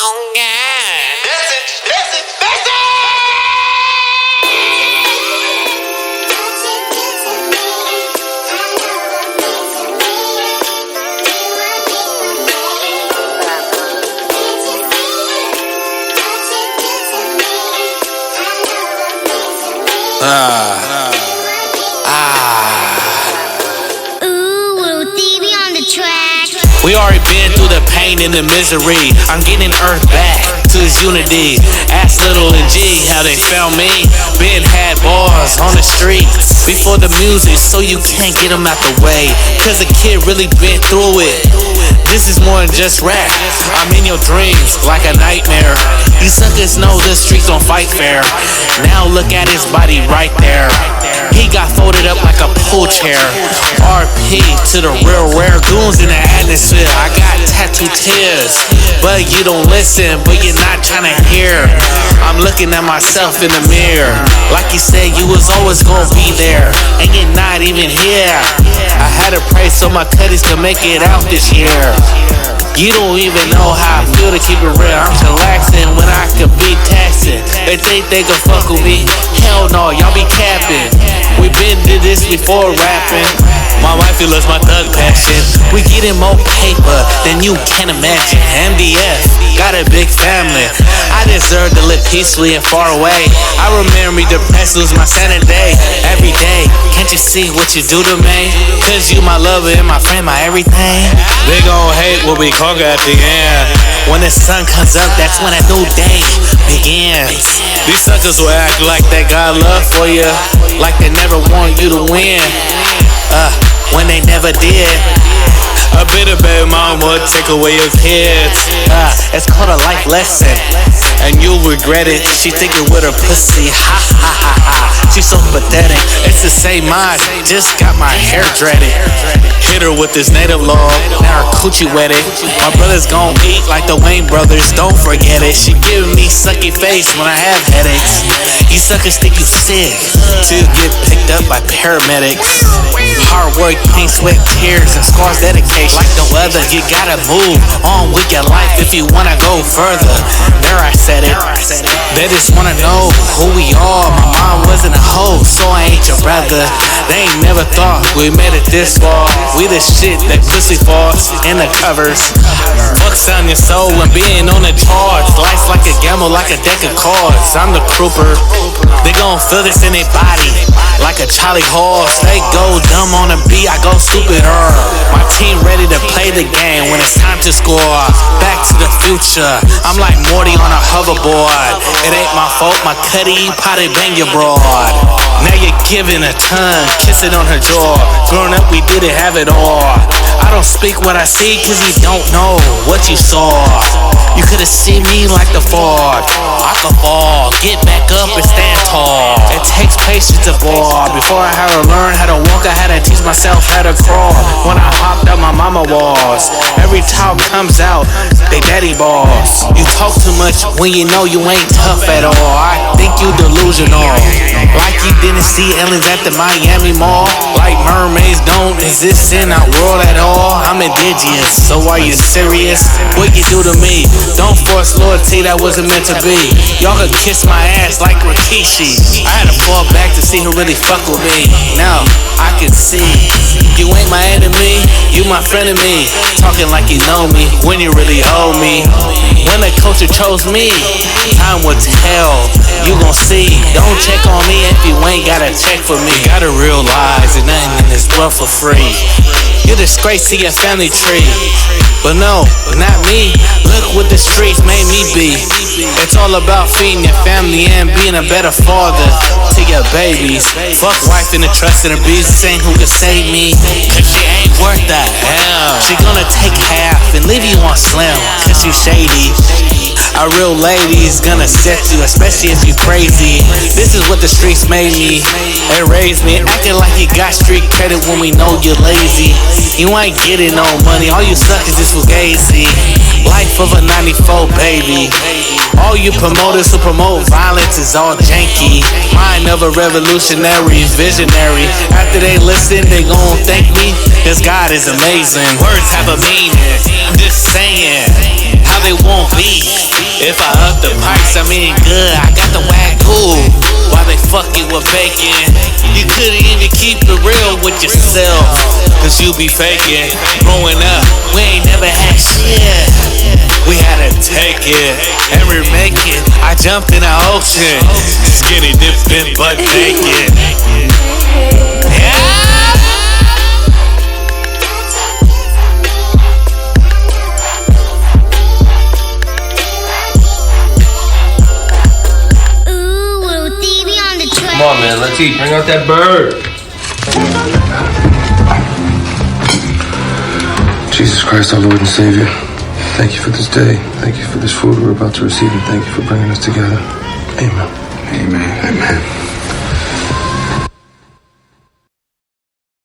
Oh yeah. That's it. That's it. That's it. We already been through the pain and the misery. I'm getting Earth back to its unity. Ask Little and G how they found me. Ben had bars on the streets before the music, so you can't get them out the way. Cause the kid really been through it. This is more than just rap. I'm in your dreams like a nightmare. You suckers know the streets don't fight fair. Now look at his body right there. He got folded up like a pool chair. RP to the real rare goons in the atmosphere. I got tattooed tears, but you don't listen, but you're not trying to hear. I'm looking at myself in the mirror. Like you said, you was always gonna be there, and you're not even here. I had to pray so my cutties could make it out this year. You don't even know how I feel to keep it real. I'm relaxing when I could be taxing. They think they can fuck with me. Hell no, y'all be capping. We been did this before rapping. My wifey loves my thug passion. We getting more paper than you can imagine. MDF got a big family. I deserve to live peacefully and far away. I remember depressed, lose my sanity every day. Can't you see what you do to me? Cause you my lover and my friend, my everything. They gon' hate what we conquer at the end. When the sun comes up, that's when a new day begins. These suckers will act like they got love for you, like they never want you to win, when they never did. A bitter baby mom would take away your kids. It's called a life lesson, and you'll regret it. She thinking with her pussy, ha ha ha ha. She's so pathetic. It's the same mind, just got my hair dreaded. Hit her with this native law, now her coochie wetted. My brother's gon' eat like the Wayne brothers, don't forget it. She giving me sucky face when I have headaches. You suckers think you sick to get picked up by paramedics. Hard work, pain, sweat, tears, and scars dedication. Like no other, you gotta move on with your life if you wanna go further. There I said it. They just wanna know who we are. My mom wasn't a hoe, so I ain't your brother. They ain't never thought we made it this far. We the shit that pussy falls in the covers. Fucks on your soul and being on the charts. Life's like a gamble, like a deck of cards. I'm the crooper. They gon' feel this in their body like a Charlie horse. They go dumb on the beat, I go stupid. My team ready to play the game when it's time to score. Back to the future, I'm like Morty on a hoverboard. It ain't my fault, my cutty potty bang your broad. Now you're giving a tongue, kissing on her jaw. Growing up, we didn't have it all. I don't speak what I see, cause you don't know what you saw. You could've seen me like the Ford. I could fall, get back up and stand tall. It takes patience to fall. Before I had to learn how to walk, I had to teach myself how to crawl. When I hopped up my mama walls, every child comes out, they daddy balls. You talk too much when you know you ain't tough at all. I think you delusional, like you didn't see aliens at the Miami Mall. Like mermaids don't exist in our world at all. I'm indigenous, so are you serious? What you do to me? Don't force loyalty that wasn't meant to be. Y'all could kiss my ass like Rikishi. I had to fall back to see who really fuck with me. Now I can see you ain't my enemy, you my friend of me. Talking like you know me when you really owe me. When the culture chose me, time will tell. You gon' see. Don't check on me if you ain't gotta check for me. Gotta realize that nothing in this world for free. You're a disgrace to your family tree, but no, not me. Look what the streets made me be. It's all about feeding your family and being a better father to your babies. Fuck wife and the trust and abuse, saying who can save me. If she ain't worth the hell, she gonna take half and leave you on slim, cause you shady. A real lady's gonna set you, especially if you crazy. This is what the streets made me. It raised me, acting like you got street credit when we know you're lazy. You ain't getting no money, all you suckers is fugazi. Life of a 94 baby. All you promoters who promote violence is all janky. Mind of a revolutionary, visionary. After they listen, they gon' thank me, cause God is amazing. Words have a meaning, I'm just saying how they won't be. If I up the price, I mean good, I got the wagyu. While they fucking with bacon, you couldn't even keep it real with yourself, cause you be faking. Growing up, we ain't never had shit. We had to take it and remake it. I jumped in the ocean, skinny dipping butt naked. Yeah. Come on, man, let's eat. Bring out that bird. Jesus Christ, our Lord and Savior, thank you for this day. Thank you for this food we're about to receive, and thank you for bringing us together. Amen. Amen. Amen.